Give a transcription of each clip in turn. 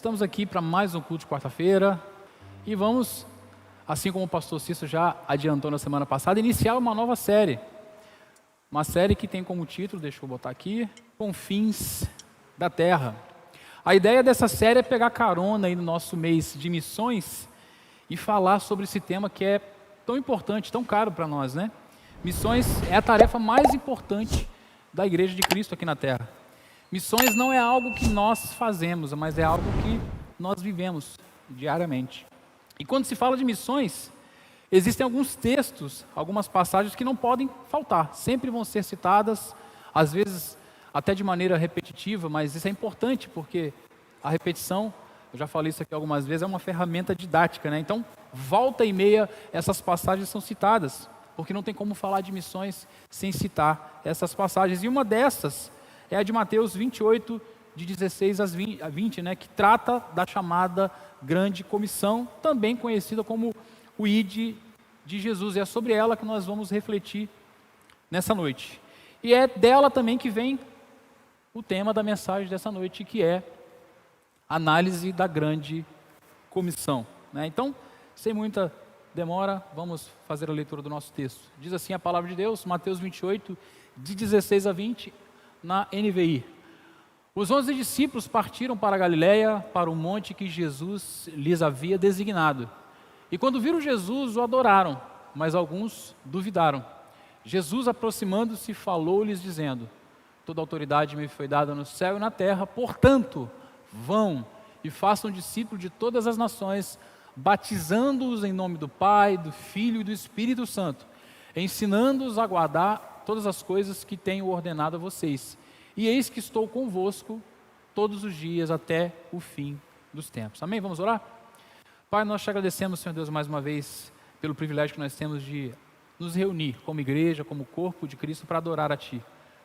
Estamos aqui para mais um culto de quarta-feira e vamos, assim como o pastor Cício já adiantou na semana passada, iniciar uma nova série. Uma série que tem como título, deixa eu botar aqui, Confins da Terra. A ideia dessa série é pegar carona aí no nosso mês de missões e falar sobre esse tema que é tão importante, tão caro para nós, né? Missões é a tarefa mais importante da Igreja de Cristo aqui na Terra. Missões não é algo que nós fazemos, mas é algo que nós vivemos diariamente. E quando se fala de missões, existem alguns textos, algumas passagens que não podem faltar, sempre vão ser citadas, às vezes até de maneira repetitiva, mas isso é importante porque a repetição, eu já falei isso aqui algumas vezes, é uma ferramenta didática, né? Então, volta e meia, essas passagens são citadas, porque não tem como falar de missões sem citar essas passagens. E uma dessas é a de Mateus 28, de 16 a 20, né? Que trata da chamada Grande Comissão, também conhecida como o ID de Jesus. E é sobre ela que nós vamos refletir nessa noite. E é dela também que vem o tema da mensagem dessa noite, que é análise da Grande Comissão, né? Então, sem muita demora, vamos fazer a leitura do nosso texto. Diz assim a palavra de Deus, Mateus 28, de 16 a 20, na NVI. Os 11 discípulos partiram para a Galiléia, para o monte que Jesus lhes havia designado. E quando viram Jesus, o adoraram, mas alguns duvidaram. Jesus, aproximando-se, falou-lhes, dizendo: toda autoridade me foi dada no céu e na terra, portanto, vão e façam discípulos de todas as nações, batizando-os em nome do Pai, do Filho e do Espírito Santo, ensinando-os a guardar todas as coisas que tenho ordenado a vocês. E eis que estou convosco todos os dias até o fim dos tempos. Amém? Vamos orar? Pai, nós te agradecemos, Senhor Deus, mais uma vez, pelo privilégio que nós temos de nos reunir como igreja, como corpo de Cristo, para adorar a Ti.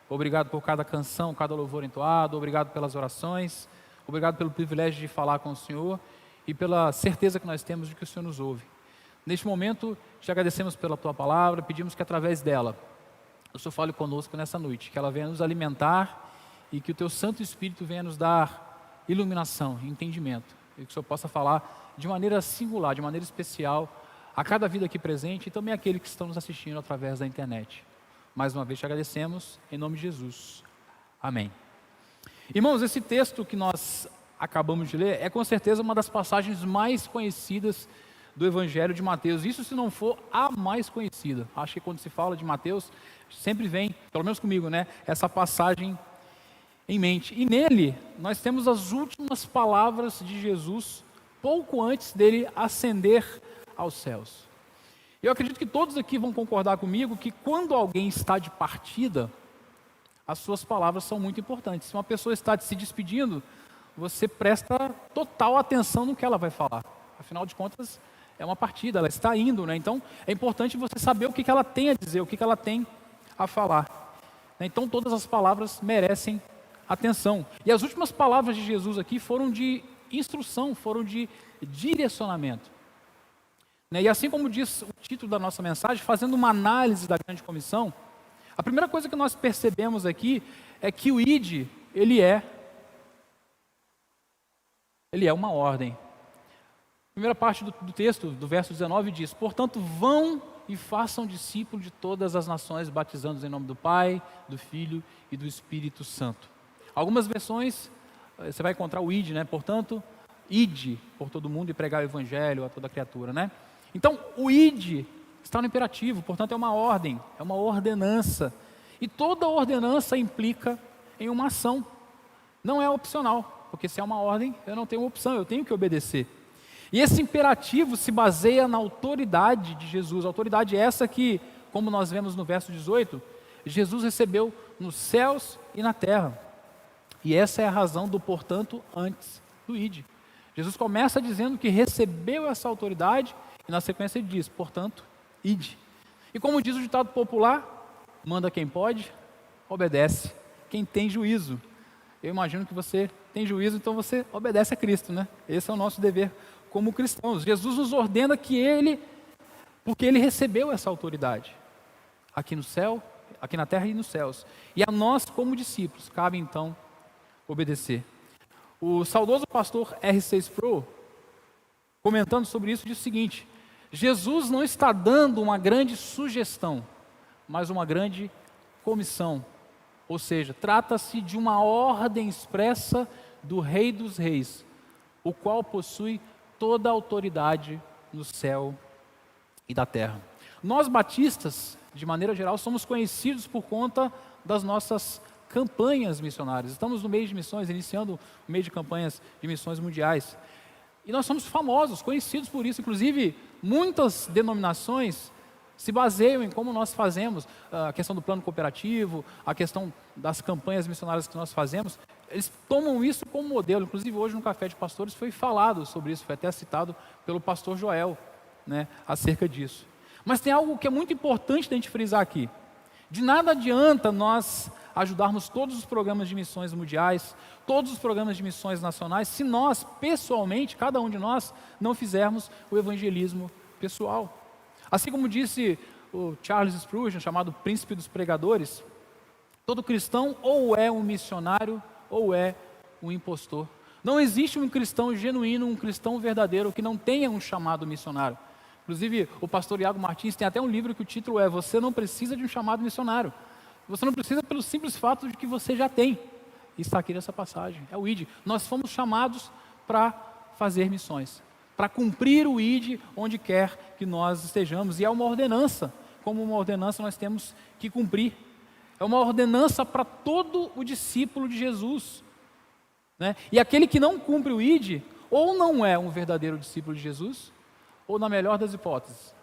Obrigado por cada canção, cada louvor entoado, obrigado pelas orações, obrigado pelo privilégio de falar com o Senhor e pela certeza que nós temos de que o Senhor nos ouve. Neste momento, te agradecemos pela Tua palavra, pedimos que através dela, o Senhor fale conosco nessa noite, que ela venha nos alimentar e que o Teu Santo Espírito venha nos dar iluminação, entendimento, e que o Senhor possa falar de maneira singular, de maneira especial, a cada vida aqui presente e também àqueles que estão nos assistindo através da internet. Mais uma vez te agradecemos, em nome de Jesus. Amém. Irmãos, esse texto que nós acabamos de ler é com certeza uma das passagens mais conhecidas do Evangelho de Mateus. Isso se não for a mais conhecida. Acho que quando se fala de Mateus, sempre vem, pelo menos comigo, né, essa passagem em mente. E nele, nós temos as últimas palavras de Jesus, pouco antes dele ascender aos céus. Eu acredito que todos aqui vão concordar comigo que quando alguém está de partida, as suas palavras são muito importantes. Se uma pessoa está se despedindo, você presta total atenção no que ela vai falar. Afinal de contas, é uma partida, ela está indo, né? Então, é importante você saber o que ela tem a dizer, o que ela tem a falar. Então, todas as palavras merecem atenção. E as últimas palavras de Jesus aqui foram de instrução, foram de direcionamento. E assim como diz o título da nossa mensagem, fazendo uma análise da Grande Comissão, a primeira coisa que nós percebemos aqui é que o ID, ele é uma ordem. A primeira parte do texto, do verso 19, diz: portanto, vão e façam discípulos de todas as nações, batizando-os em nome do Pai, do Filho e do Espírito Santo. Algumas versões, você vai encontrar o ID, né? Portanto, ide por todo mundo e pregar o Evangelho a toda criatura, né? Então, o ID está no imperativo, portanto é uma ordem, é uma ordenança. E toda ordenança implica em uma ação. Não é opcional, porque se é uma ordem, eu não tenho opção, eu tenho que obedecer. E esse imperativo se baseia na autoridade de Jesus. A autoridade é essa que, como nós vemos no verso 18, Jesus recebeu nos céus e na terra. E essa é a razão do portanto antes do ID. Jesus começa dizendo que recebeu essa autoridade e na sequência ele diz, portanto, ide. E como diz o ditado popular, manda quem pode, obedece quem tem juízo. Eu imagino que você tem juízo, então você obedece a Cristo, né? Esse é o nosso dever como cristãos. Jesus nos ordena porque ele recebeu essa autoridade aqui no céu, aqui na terra e nos céus. E a nós, como discípulos, cabe então obedecer. O saudoso pastor R.C. Sproul, comentando sobre isso, diz o seguinte: Jesus não está dando uma grande sugestão, mas uma grande comissão. Ou seja, trata-se de uma ordem expressa do Rei dos Reis, o qual possui toda a autoridade no céu e da terra. Nós batistas, de maneira geral, somos conhecidos por conta das nossas campanhas missionárias. Estamos no meio de missões, iniciando o meio de campanhas de missões mundiais. E nós somos famosos, conhecidos por isso. Inclusive, muitas denominações se baseiam em como nós fazemos, a questão do plano cooperativo, a questão das campanhas missionárias que nós fazemos. Eles tomam isso como modelo. Inclusive, hoje no Café de Pastores foi falado sobre isso, foi até citado pelo pastor Joel, acerca disso. Mas tem algo que é muito importante da gente frisar aqui. De nada adianta nós ajudarmos todos os programas de missões mundiais, todos os programas de missões nacionais, se nós, pessoalmente, cada um de nós, não fizermos o evangelismo pessoal. Assim como disse o Charles Spurgeon, chamado Príncipe dos Pregadores, todo cristão ou é um missionário ou é um impostor. Não existe um cristão genuíno, um cristão verdadeiro que não tenha um chamado missionário. Inclusive, o pastor Iago Martins tem até um livro que o título é "Você não precisa de um chamado missionário". Você não precisa pelo simples fato de que você já tem. Está aqui nessa passagem, é o ID. Nós fomos chamados para fazer missões, para cumprir o ID onde quer que nós estejamos. E é uma ordenança, como uma ordenança nós temos que cumprir. É uma ordenança para todo o discípulo de Jesus. E aquele que não cumpre o ID, ou não é um verdadeiro discípulo de Jesus, ou na melhor das hipóteses,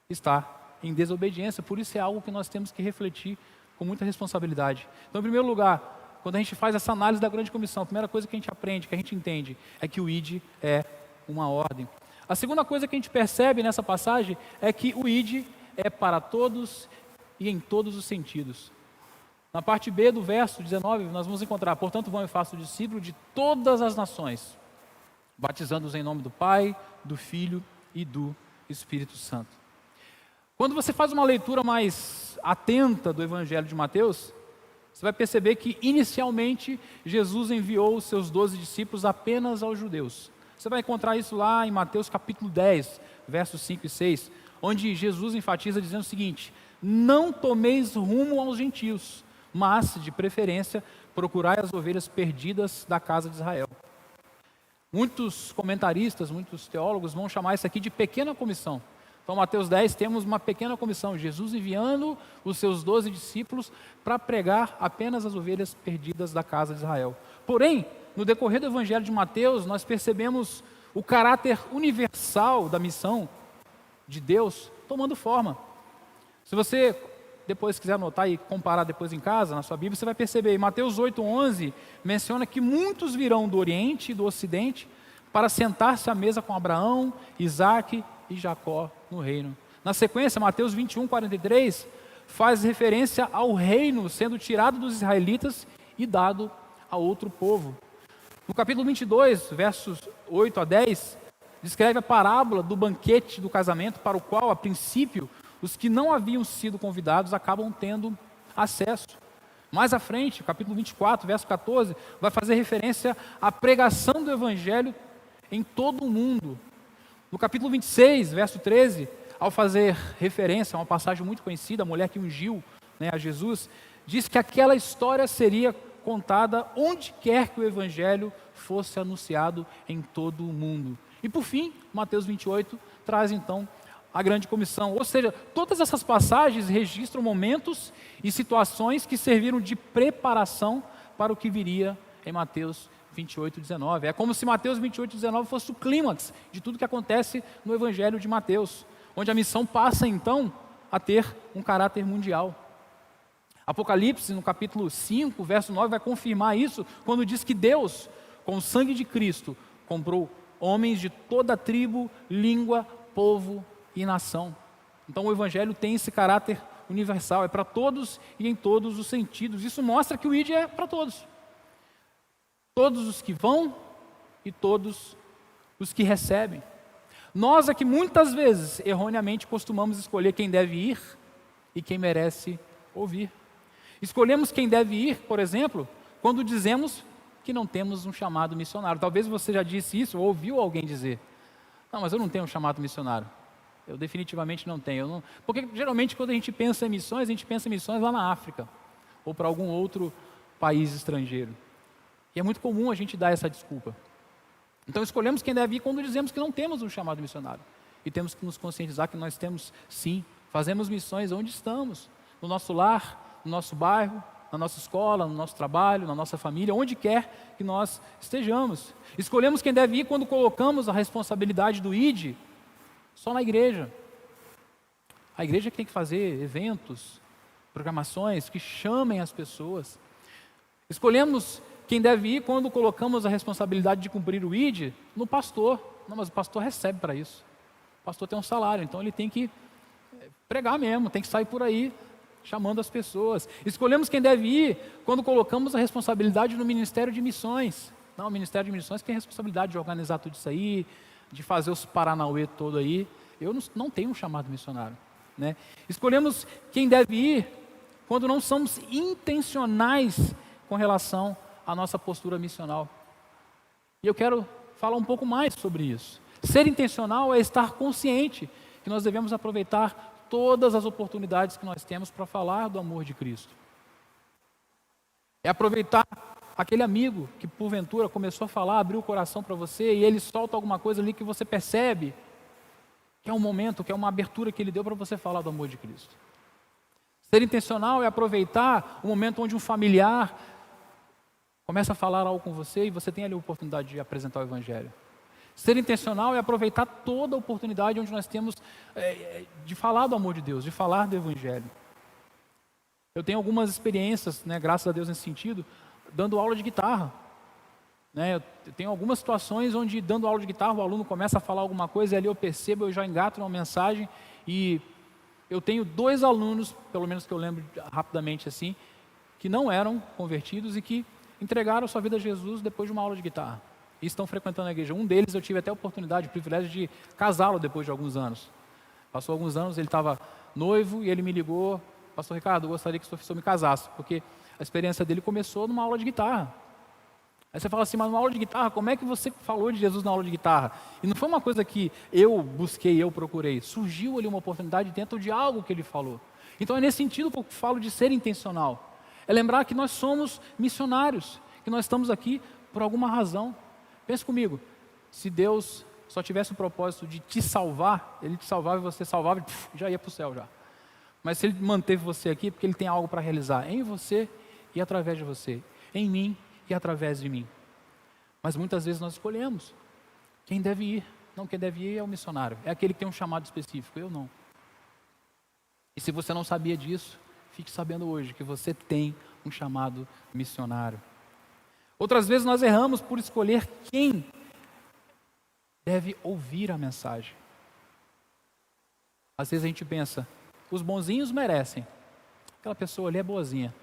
está em desobediência. Por isso é algo que nós temos que refletir com muita responsabilidade. Então, em primeiro lugar, quando a gente faz essa análise da grande comissão, a primeira coisa que a gente aprende, que a gente entende, é que o ID é uma ordem. A segunda coisa que a gente percebe nessa passagem é que o ID é para todos e em todos os sentidos. Na parte B do verso 19, nós vamos encontrar: portanto, vão e façam discípulos de todas as nações, batizando-os em nome do Pai, do Filho e do Espírito Santo. Quando você faz uma leitura mais atenta do Evangelho de Mateus, você vai perceber que inicialmente Jesus enviou os seus 12 discípulos apenas aos judeus. Você vai encontrar isso lá em Mateus capítulo 10, versos 5 e 6, onde Jesus enfatiza dizendo o seguinte: não tomeis rumo aos gentios, mas, de preferência, procurai as ovelhas perdidas da casa de Israel. Muitos comentaristas, muitos teólogos vão chamar isso aqui de pequena comissão. Então, Mateus 10, temos uma pequena comissão, Jesus enviando os seus 12 discípulos para pregar apenas as ovelhas perdidas da casa de Israel. Porém, no decorrer do Evangelho de Mateus, nós percebemos o caráter universal da missão de Deus tomando forma. Se você depois quiser anotar e comparar depois em casa, na sua Bíblia, você vai perceber, em Mateus 8:11, menciona que muitos virão do Oriente e do Ocidente para sentar-se à mesa com Abraão, Isaque e Jacó no reino. Na sequência, Mateus 21:43, faz referência ao reino sendo tirado dos israelitas e dado a outro povo. No capítulo 22, versos 8 a 10, descreve a parábola do banquete do casamento, para o qual, a princípio, os que não haviam sido convidados acabam tendo acesso. Mais à frente, capítulo 24, verso 14, vai fazer referência à pregação do Evangelho em todo o mundo. No capítulo 26, verso 13, ao fazer referência a uma passagem muito conhecida, a mulher que ungiu a Jesus, diz que aquela história seria contada onde quer que o Evangelho fosse anunciado em todo o mundo. E por fim, Mateus 28 traz então a grande comissão. Ou seja, todas essas passagens registram momentos e situações que serviram de preparação para o que viria em Mateus 28:19. É como se Mateus 28:19 fosse o clímax de tudo que acontece no Evangelho de Mateus, onde a missão passa então a ter um caráter mundial. Apocalipse, no capítulo 5, verso 9, vai confirmar isso, quando diz que Deus, com o sangue de Cristo, comprou homens de toda tribo, língua, povo e nação. Então o Evangelho tem esse caráter universal, é para todos e em todos os sentidos. Isso mostra que o ID é para todos. Todos os que vão e todos os que recebem. Nós é que muitas vezes, erroneamente, costumamos escolher quem deve ir e quem merece ouvir. Escolhemos quem deve ir, por exemplo, quando dizemos que não temos um chamado missionário. Talvez você já disse isso ou ouviu alguém dizer: não, mas eu não tenho um chamado missionário. Eu definitivamente não tenho. Porque geralmente quando a gente pensa em missões, a gente pensa em missões lá na África ou para algum outro país estrangeiro. E é muito comum a gente dar essa desculpa. Então escolhemos quem deve ir quando dizemos que não temos um chamado missionário. E temos que nos conscientizar que nós temos sim. Fazemos missões onde estamos, no nosso lar, no nosso bairro, na nossa escola, no nosso trabalho, na nossa família, onde quer que nós estejamos. Escolhemos quem deve ir quando colocamos a responsabilidade do ID só na igreja. A igreja que tem que fazer eventos, programações que chamem as pessoas. Escolhemos quem deve ir quando colocamos a responsabilidade de cumprir o ID no pastor. Não, mas o pastor recebe para isso. O pastor tem um salário, então ele tem que pregar mesmo, tem que sair por aí chamando as pessoas. Escolhemos quem deve ir quando colocamos a responsabilidade no Ministério de Missões. Não, o Ministério de Missões tem a responsabilidade de organizar tudo isso aí, de fazer os paranauê todo aí. Eu não tenho um chamado missionário, né? Escolhemos quem deve ir quando não somos intencionais com relação à nossa postura missional. E eu quero falar um pouco mais sobre isso. Ser intencional é estar consciente que nós devemos aproveitar todas as oportunidades que nós temos para falar do amor de Cristo. É aproveitar aquele amigo que porventura começou a falar, abriu o coração para você e ele solta alguma coisa ali que você percebe que é um momento, que é uma abertura que ele deu para você falar do amor de Cristo. Ser intencional é aproveitar o momento onde um familiar começa a falar algo com você e você tem ali a oportunidade de apresentar o Evangelho. Ser intencional é aproveitar toda a oportunidade onde nós temos de falar do amor de Deus, de falar do Evangelho. Eu tenho algumas experiências, né, graças a Deus nesse sentido, dando aula de guitarra. Né, eu tenho algumas situações onde, dando aula de guitarra, o aluno começa a falar alguma coisa e ali eu percebo, eu já engato uma mensagem e eu tenho 2 alunos, pelo menos que eu lembro rapidamente assim, que não eram convertidos e que entregaram sua vida a Jesus depois de uma aula de guitarra. E estão frequentando a igreja. Um deles eu tive até a oportunidade, o privilégio de casá-lo depois de alguns anos. Passou alguns anos, ele estava noivo e ele me ligou: Pastor Ricardo, eu gostaria que o senhor me casasse, porque a experiência dele começou numa aula de guitarra. Aí você fala assim: mas numa aula de guitarra, como é que você falou de Jesus na aula de guitarra? E não foi uma coisa que eu busquei, eu procurei. Surgiu ali uma oportunidade dentro de algo que ele falou. Então é nesse sentido que eu falo de ser intencional. É lembrar que nós somos missionários, que nós estamos aqui por alguma razão. Pense comigo, se Deus só tivesse o propósito de te salvar, Ele te salvava e você salvava, e já ia para o céu já. Mas se Ele manteve você aqui, porque Ele tem algo para realizar em você e através de você, em mim e através de mim. Mas muitas vezes nós escolhemos quem deve ir. Não, quem deve ir é o missionário, é aquele que tem um chamado específico, eu não. E se você não sabia disso, fique sabendo hoje que você tem um chamado missionário. Outras vezes nós erramos por escolher quem deve ouvir a mensagem. Às vezes a gente pensa, os bonzinhos merecem. Aquela pessoa ali é boazinha.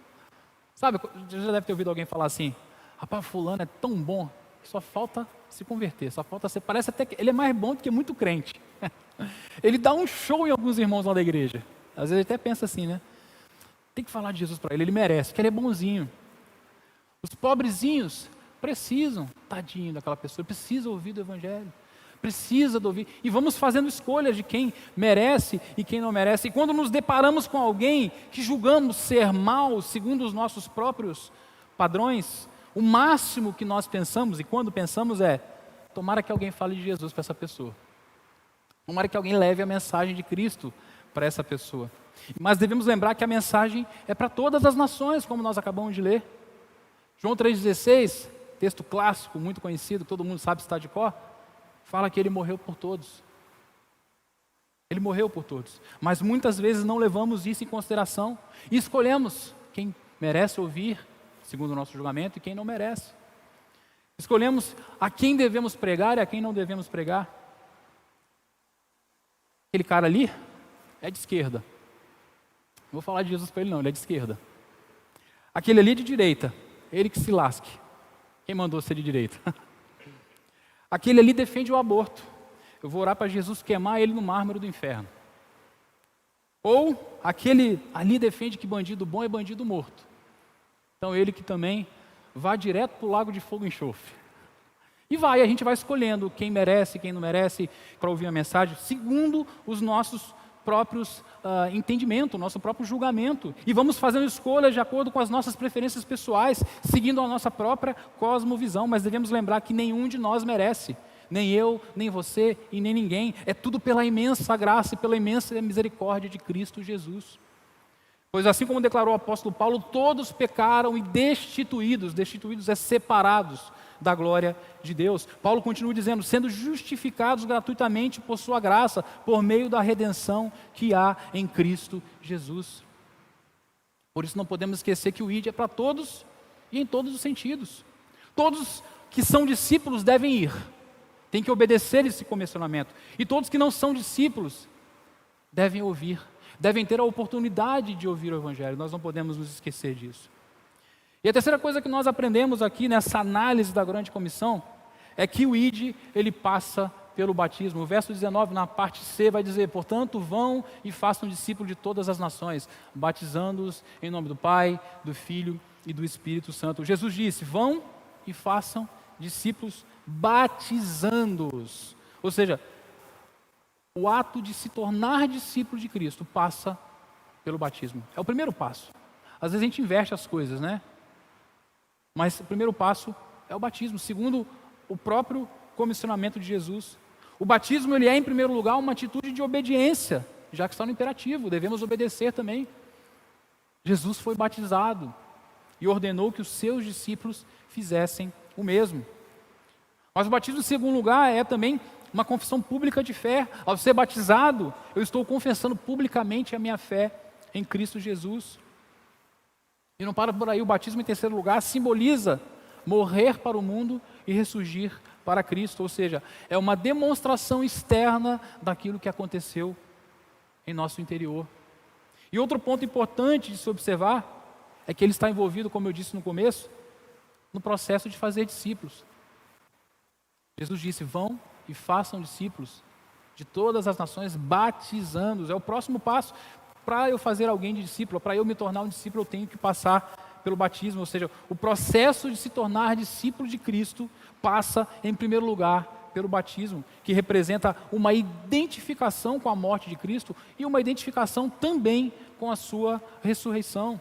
Sabe, você já deve ter ouvido alguém falar assim: rapaz, fulano é tão bom, que só falta se converter, só falta ser, parece até que ele é mais bom do que muito crente. Ele dá um show em alguns irmãos lá da igreja. Às vezes ele até pensa assim, né? Tem que falar de Jesus para ele, ele merece, porque ele é bonzinho. Os pobrezinhos precisam, tadinho daquela pessoa, precisa ouvir do Evangelho, precisa de ouvir. E vamos fazendo escolhas de quem merece e quem não merece. E quando nos deparamos com alguém que julgamos ser mal, segundo os nossos próprios padrões, o máximo que nós pensamos, e quando pensamos é: tomara que alguém fale de Jesus para essa pessoa. Tomara que alguém leve a mensagem de Cristo para essa pessoa. Mas devemos lembrar que a mensagem é para todas as nações, como nós acabamos de ler. João 3,16, texto clássico, muito conhecido, todo mundo sabe citar de cor, fala que ele morreu por todos. Ele morreu por todos. Mas muitas vezes não levamos isso em consideração e escolhemos quem merece ouvir, segundo o nosso julgamento, e quem não merece. Escolhemos a quem devemos pregar e a quem não devemos pregar. Aquele cara ali é de esquerda. Não vou falar de Jesus para ele não, ele é de esquerda. Aquele ali é de direita. Ele que se lasque. Quem mandou ser de direita? Aquele ali defende o aborto. Eu vou orar para Jesus queimar ele no mármore do inferno. Ou aquele ali defende que bandido bom é bandido morto. Então ele que também vá direto para o lago de fogo e enxofre. E a gente vai escolhendo quem merece, quem não merece, para ouvir a mensagem, segundo os nossos próprios entendimento, nosso próprio julgamento. E vamos fazendo escolhas de acordo com as nossas preferências pessoais, seguindo a nossa própria cosmovisão. Mas devemos lembrar que nenhum de nós merece. Nem eu, nem você e nem ninguém. É tudo pela imensa graça e pela imensa misericórdia de Cristo Jesus. Pois assim como declarou o apóstolo Paulo, todos pecaram e destituídos é separados da glória de Deus. Paulo continua dizendo, sendo justificados gratuitamente por sua graça, por meio da redenção que há em Cristo Jesus. Por isso não podemos esquecer que o ID é para todos e em todos os sentidos. Todos que são discípulos devem ir, têm que obedecer esse comissionamento. E todos que não são discípulos devem ouvir, devem ter a oportunidade de ouvir o Evangelho. Nós não podemos nos esquecer disso. E a terceira coisa que nós aprendemos aqui nessa análise da grande comissão é que o ID, ele passa pelo batismo. O verso 19, na parte C, vai dizer, portanto, vão e façam discípulos de todas as nações, batizando-os em nome do Pai, do Filho e do Espírito Santo. Jesus disse, vão e façam discípulos batizando-os. Ou seja, o ato de se tornar discípulo de Cristo passa pelo batismo. É o primeiro passo. Às vezes a gente inverte as coisas, né? Mas o primeiro passo é o batismo, segundo o próprio comissionamento de Jesus. O batismo, ele é, em primeiro lugar, uma atitude de obediência, já que está no imperativo, devemos obedecer também. Jesus foi batizado e ordenou que os seus discípulos fizessem o mesmo. Mas o batismo, em segundo lugar, é também uma confissão pública de fé. Ao ser batizado, eu estou confessando publicamente a minha fé em Cristo Jesus. E não para por aí, o batismo, em terceiro lugar, simboliza morrer para o mundo e ressurgir para Cristo. Ou seja, é uma demonstração externa daquilo que aconteceu em nosso interior. E outro ponto importante de se observar é que ele está envolvido, como eu disse no começo, no processo de fazer discípulos. Jesus disse, vão e façam discípulos de todas as nações, batizando-os. É o próximo passo. Para eu fazer alguém de discípulo, para eu me tornar um discípulo, eu tenho que passar pelo batismo. Ou seja, o processo de se tornar discípulo de Cristo passa, em primeiro lugar, pelo batismo, que representa uma identificação com a morte de Cristo e uma identificação também com a sua ressurreição.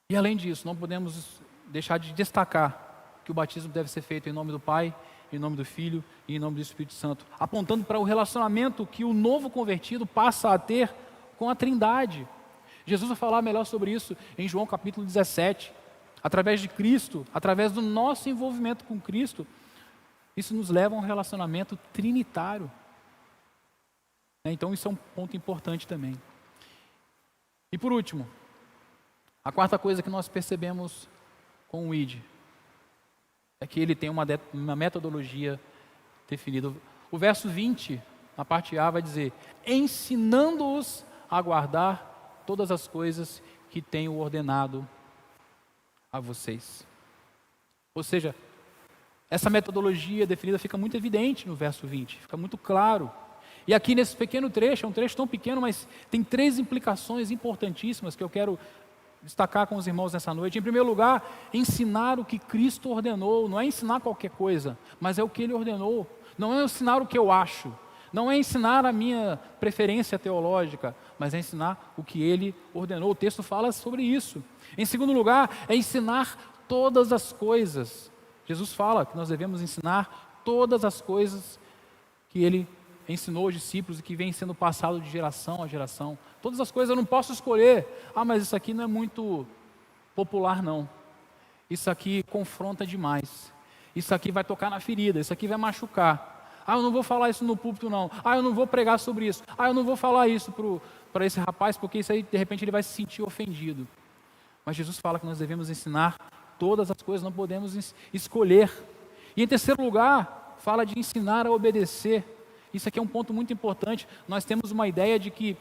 E além disso, não podemos deixar de destacar que o batismo deve ser feito em nome do Pai, em nome do Filho e em nome do Espírito Santo, apontando para o relacionamento que o novo convertido passa a ter com a Trindade. Jesus vai falar melhor sobre isso em João capítulo 17. Através de Cristo, através do nosso envolvimento com Cristo, isso nos leva a um relacionamento trinitário. Então isso é um ponto importante também. E por último, a quarta coisa que nós percebemos com o ID é que ele tem uma metodologia definida. O verso 20, na parte A, vai dizer, ensinando-os a guardar todas as coisas que tenho ordenado a vocês. Ou seja, essa metodologia definida fica muito evidente no verso 20, fica muito claro. E aqui nesse pequeno trecho, é um trecho tão pequeno, mas tem 3 implicações importantíssimas que eu quero destacar com os irmãos nessa noite. Em primeiro lugar, ensinar o que Cristo ordenou. Não é ensinar qualquer coisa, mas é o que Ele ordenou. Não é ensinar o que eu acho, não é ensinar a minha preferência teológica, mas é ensinar o que Ele ordenou. O texto fala sobre isso. Em segundo lugar, é ensinar todas as coisas. Jesus fala que nós devemos ensinar todas as coisas que Ele ensinou aos discípulos e que vem sendo passado de geração a geração. Todas as coisas eu não posso escolher. Mas isso aqui não é muito popular não. Isso aqui confronta demais. Isso aqui vai tocar na ferida, isso aqui vai machucar. Eu não vou falar isso no púlpito não. Eu não vou pregar sobre isso. Eu não vou falar isso para esse rapaz, porque isso aí de repente ele vai se sentir ofendido. Mas Jesus fala que nós devemos ensinar todas as coisas, não podemos escolher. E em terceiro lugar, fala de ensinar a obedecer. Isso aqui é um ponto muito importante. Nós temos uma ideia de que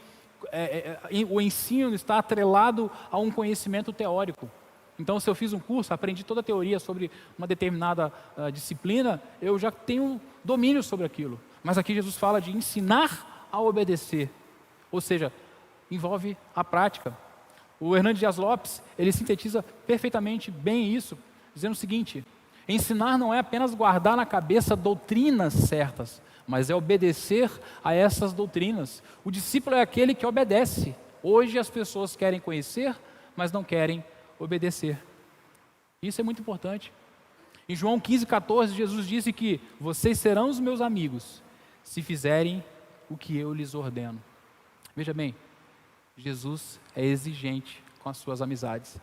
o ensino está atrelado a um conhecimento teórico. Então, se eu fiz um curso, aprendi toda a teoria sobre uma determinada disciplina, eu já tenho domínio sobre aquilo. Mas aqui Jesus fala de ensinar a obedecer. Ou seja, envolve a prática. O Hernandes Dias Lopes, ele sintetiza perfeitamente bem isso, dizendo o seguinte: ensinar não é apenas guardar na cabeça doutrinas certas, mas é obedecer a essas doutrinas. O discípulo é aquele que obedece. Hoje as pessoas querem conhecer, mas não querem obedecer. Isso é muito importante. Em João 15,14, Jesus disse que vocês serão os meus amigos se fizerem o que eu lhes ordeno. Veja bem, Jesus é exigente com as suas amizades.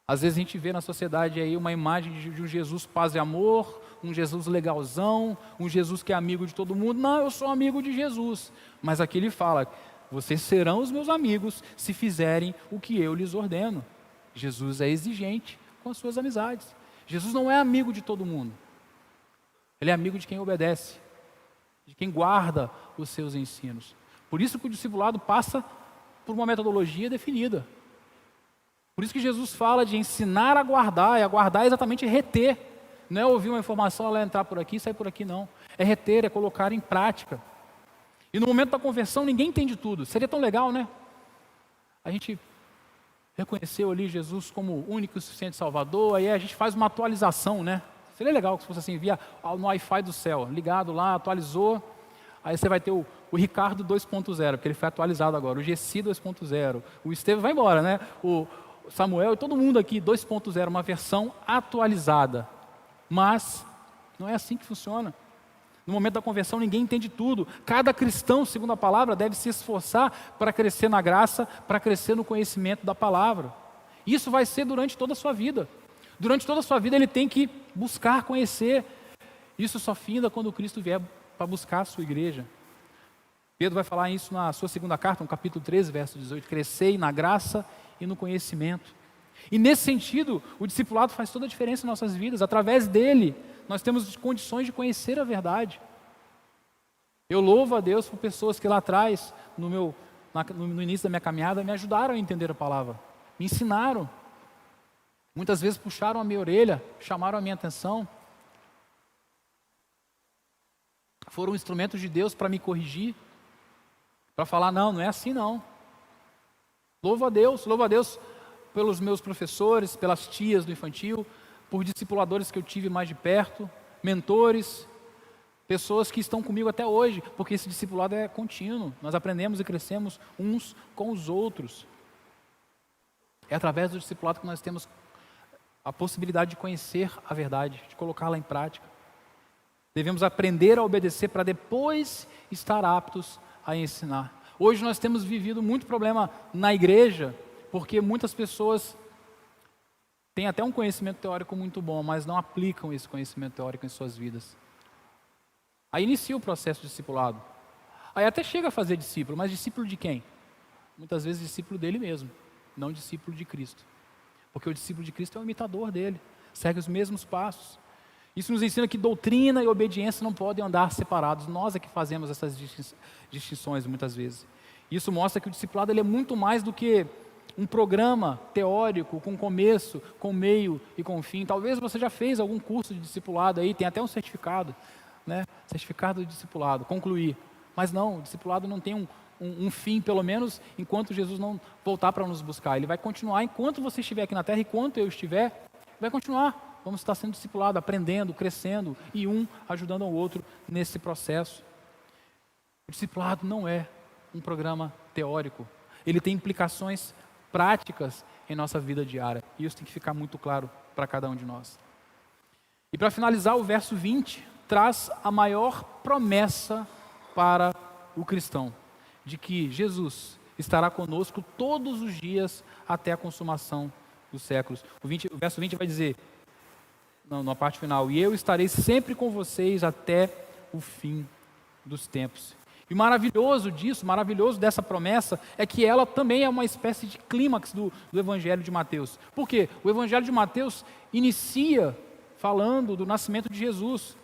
Às vezes a gente vê na sociedade aí uma imagem de um Jesus paz e amor, um Jesus legalzão, um Jesus que é amigo de todo mundo. Não, eu sou amigo de Jesus. Mas aqui ele fala: vocês serão os meus amigos se fizerem o que eu lhes ordeno. Jesus é exigente com as suas amizades. Jesus não é amigo de todo mundo. Ele é amigo de quem obedece, de quem guarda os seus ensinos. Por isso que o discipulado passa por uma metodologia definida. Por isso que Jesus fala de ensinar a guardar, e a guardar é exatamente reter. Não é ouvir uma informação, ela entrar por aqui e sair por aqui, não. É reter, é colocar em prática. E no momento da conversão, ninguém entende tudo. Seria tão legal, né? A gente reconheceu ali Jesus como único e suficiente Salvador, aí a gente faz uma atualização, né? Seria legal se fosse assim, via no Wi-Fi do céu, ligado lá, atualizou, aí você vai ter o Ricardo 2.0, porque ele foi atualizado agora, o Gessi 2.0, o Estevão vai embora, né? O Samuel e todo mundo aqui 2.0, uma versão atualizada. Mas não é assim que funciona. No momento da conversão ninguém entende tudo. Cada cristão, segundo a palavra, deve se esforçar para crescer na graça, para crescer no conhecimento da palavra. Isso vai ser durante toda a sua vida. Durante toda a sua vida ele tem que buscar conhecer. Isso só finda quando Cristo vier para buscar a sua igreja. Pedro vai falar isso na sua segunda carta, no capítulo 13, verso 18. Crescei na graça e no conhecimento. E nesse sentido, o discipulado faz toda a diferença em nossas vidas. Através dele, nós temos condições de conhecer a verdade. Eu louvo a Deus por pessoas que lá atrás, no início da minha caminhada, me ajudaram a entender a palavra, me ensinaram. Muitas vezes puxaram a minha orelha, chamaram a minha atenção. Foram instrumentos de Deus para me corrigir, para falar: não, não é assim não. Louvo a Deus pelos meus professores, pelas tias do infantil, por discipuladores que eu tive mais de perto, mentores, pessoas que estão comigo até hoje, porque esse discipulado é contínuo, nós aprendemos e crescemos uns com os outros. É através do discipulado que nós temos a possibilidade de conhecer a verdade, de colocá-la em prática. Devemos aprender a obedecer para depois estar aptos a ensinar. Hoje nós temos vivido muito problema na igreja, porque muitas pessoas têm até um conhecimento teórico muito bom, mas não aplicam esse conhecimento teórico em suas vidas. Aí inicia o processo de discipulado. Aí até chega a fazer discípulo, mas discípulo de quem? Muitas vezes discípulo dele mesmo, não discípulo de Cristo. Porque o discípulo de Cristo é o imitador dele, segue os mesmos passos. Isso nos ensina que doutrina e obediência não podem andar separados. Nós é que fazemos essas distinções muitas vezes. Isso mostra que o discipulado ele é muito mais do que um programa teórico com começo, com meio e com fim. Talvez você já fez algum curso de discipulado aí, tem até um certificado, né? Certificado de discipulado, concluir. Mas não, o discipulado não tem um fim, pelo menos enquanto Jesus não voltar para nos buscar. Ele vai continuar enquanto você estiver aqui na terra, enquanto eu estiver, vai continuar. Vamos estar sendo discipulados, aprendendo, crescendo, e um ajudando ao outro nesse processo. O discipulado não é um programa teórico. Ele tem implicações práticas em nossa vida diária. E isso tem que ficar muito claro para cada um de nós. E para finalizar, o verso 20 traz a maior promessa para o cristão, de que Jesus estará conosco todos os dias até a consumação dos séculos. O verso 20 vai dizer, na parte final: e eu estarei sempre com vocês até o fim dos tempos. E o maravilhoso dessa promessa é que ela também é uma espécie de clímax do Evangelho de Mateus. Por quê? O Evangelho de Mateus inicia falando do nascimento de Jesus.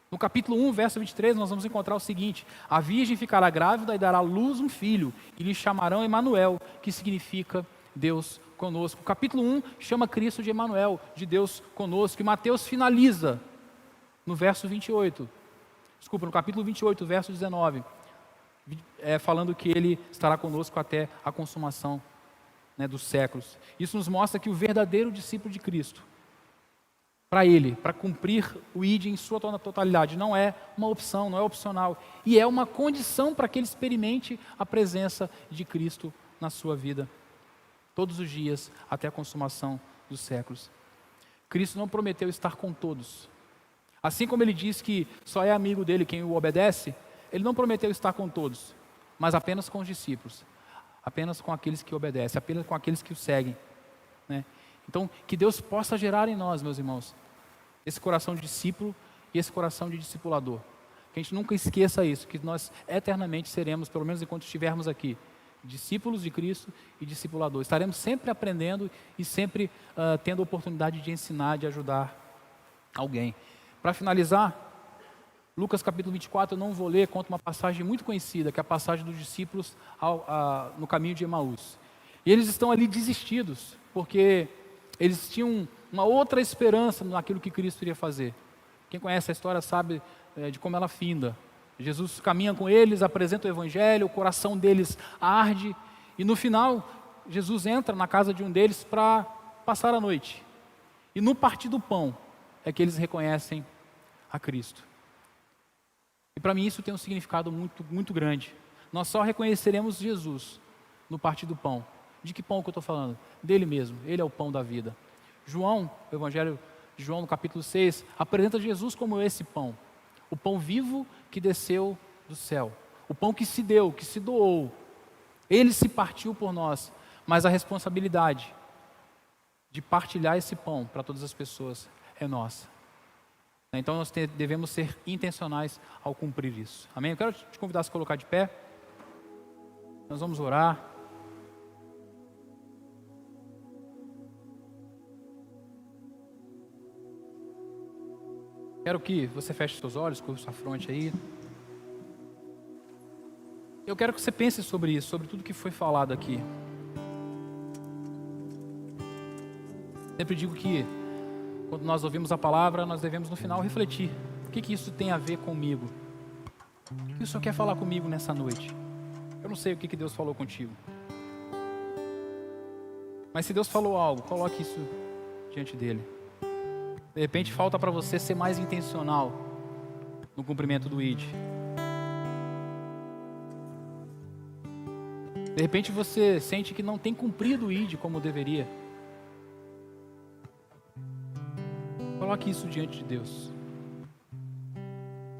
No capítulo 1, verso 23, nós vamos encontrar o seguinte: a virgem ficará grávida e dará à luz um filho, e lhe chamarão Emanuel, que significa Deus conosco. O capítulo 1 chama Cristo de Emanuel, de Deus conosco, e Mateus finaliza no verso 28. Desculpa, no capítulo 28, verso 19, falando que ele estará conosco até a consumação né, dos séculos. Isso nos mostra que o verdadeiro discípulo de Cristo, para ele, para cumprir o ID em sua totalidade, não é uma opção, não é opcional, e é uma condição para que ele experimente a presença de Cristo na sua vida, todos os dias, até a consumação dos séculos. Cristo não prometeu estar com todos. Assim como ele diz que só é amigo dele quem o obedece, ele não prometeu estar com todos, mas apenas com os discípulos, apenas com aqueles que obedecem, apenas com aqueles que o seguem, né? Então, que Deus possa gerar em nós, meus irmãos, esse coração de discípulo e esse coração de discipulador. Que a gente nunca esqueça isso, que nós eternamente seremos, pelo menos enquanto estivermos aqui, discípulos de Cristo e discipulador. Estaremos sempre aprendendo e sempre tendo a oportunidade de ensinar, de ajudar alguém. Para finalizar, Lucas capítulo 24, eu não vou ler, conta uma passagem muito conhecida, que é a passagem dos discípulos no caminho de Emaús. E eles estão ali desistidos, porque eles tinham uma outra esperança naquilo que Cristo iria fazer. Quem conhece a história sabe de como ela finda. Jesus caminha com eles, apresenta o Evangelho, o coração deles arde, e no final, Jesus entra na casa de um deles para passar a noite. E no partir do pão é que eles reconhecem a Cristo. E para mim isso tem um significado muito, muito grande. Nós só reconheceremos Jesus no partir do pão. De que pão que eu estou falando? Dele mesmo, ele é o pão da vida. João, o Evangelho de João no capítulo 6, apresenta Jesus como esse pão. O pão vivo que desceu do céu. O pão que se deu, que se doou. Ele se partiu por nós, mas a responsabilidade de partilhar esse pão para todas as pessoas é nossa. Então nós devemos ser intencionais ao cumprir isso. Amém? Eu quero te convidar a se colocar de pé. Nós vamos orar. Quero que você feche seus olhos, curva sua fronte aí. Eu quero que você pense sobre isso, sobre tudo que foi falado aqui. Sempre digo que quando nós ouvimos a palavra, nós devemos no final refletir. O que isso tem a ver comigo? O que o Senhor quer falar comigo nessa noite? Eu não sei o que Deus falou contigo. Mas se Deus falou algo, coloque isso diante dele. De repente falta para você ser mais intencional no cumprimento do ID. De repente você sente que não tem cumprido o ID como deveria. Coloque isso diante de Deus.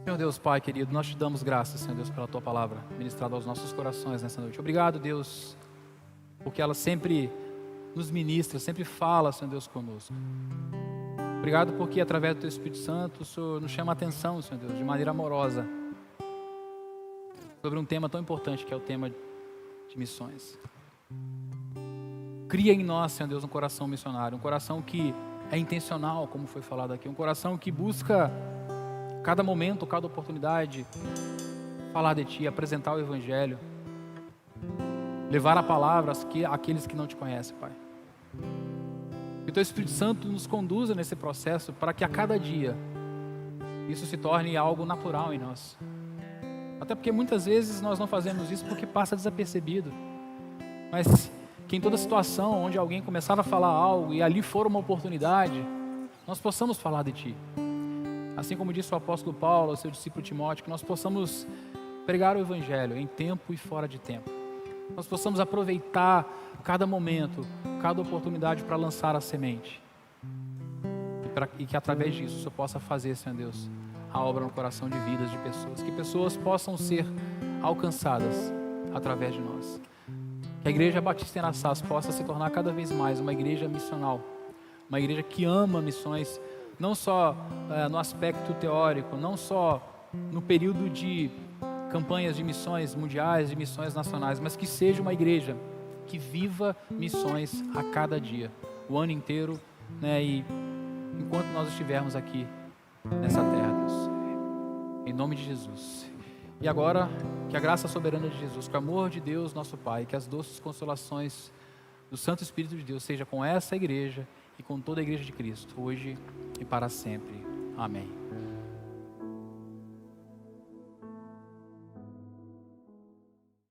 Senhor Deus, Pai querido, nós te damos graças, Senhor Deus, pela Tua palavra ministrada aos nossos corações nessa noite. Obrigado, Deus, porque ela sempre nos ministra, sempre fala, Senhor Deus, conosco. Obrigado porque através do Teu Espírito Santo o Senhor nos chama a atenção, Senhor Deus, de maneira amorosa, sobre um tema tão importante que é o tema de missões. Cria em nós, Senhor Deus, um coração missionário, um coração que é intencional, como foi falado aqui, um coração que busca cada momento, cada oportunidade, falar de Ti, apresentar o Evangelho, levar a palavra àqueles que não Te conhecem, Pai. Que o Teu Espírito Santo nos conduza nesse processo para que a cada dia isso se torne algo natural em nós. Até porque muitas vezes nós não fazemos isso porque passa desapercebido. Mas que em toda situação onde alguém começar a falar algo e ali for uma oportunidade, nós possamos falar de Ti. Assim como disse o apóstolo Paulo ao seu discípulo Timóteo, que nós possamos pregar o Evangelho em tempo e fora de tempo. Nós possamos aproveitar cada momento, cada oportunidade para lançar a semente. E que através disso o Senhor possa fazer, Senhor Deus, a obra no coração de vidas de pessoas. Que pessoas possam ser alcançadas através de nós. Que a Igreja Batista em Araçás possa se tornar cada vez mais uma igreja missional. Uma igreja que ama missões, não só no aspecto teórico, não só no período de campanhas de missões mundiais, de missões nacionais, mas que seja uma igreja que viva missões a cada dia, o ano inteiro, né, e enquanto nós estivermos aqui nessa terra, Deus. Em nome de Jesus. E agora, que a graça soberana de Jesus, que o amor de Deus, nosso Pai, que as doces consolações do Santo Espírito de Deus seja com essa igreja e com toda a igreja de Cristo, hoje e para sempre. Amém.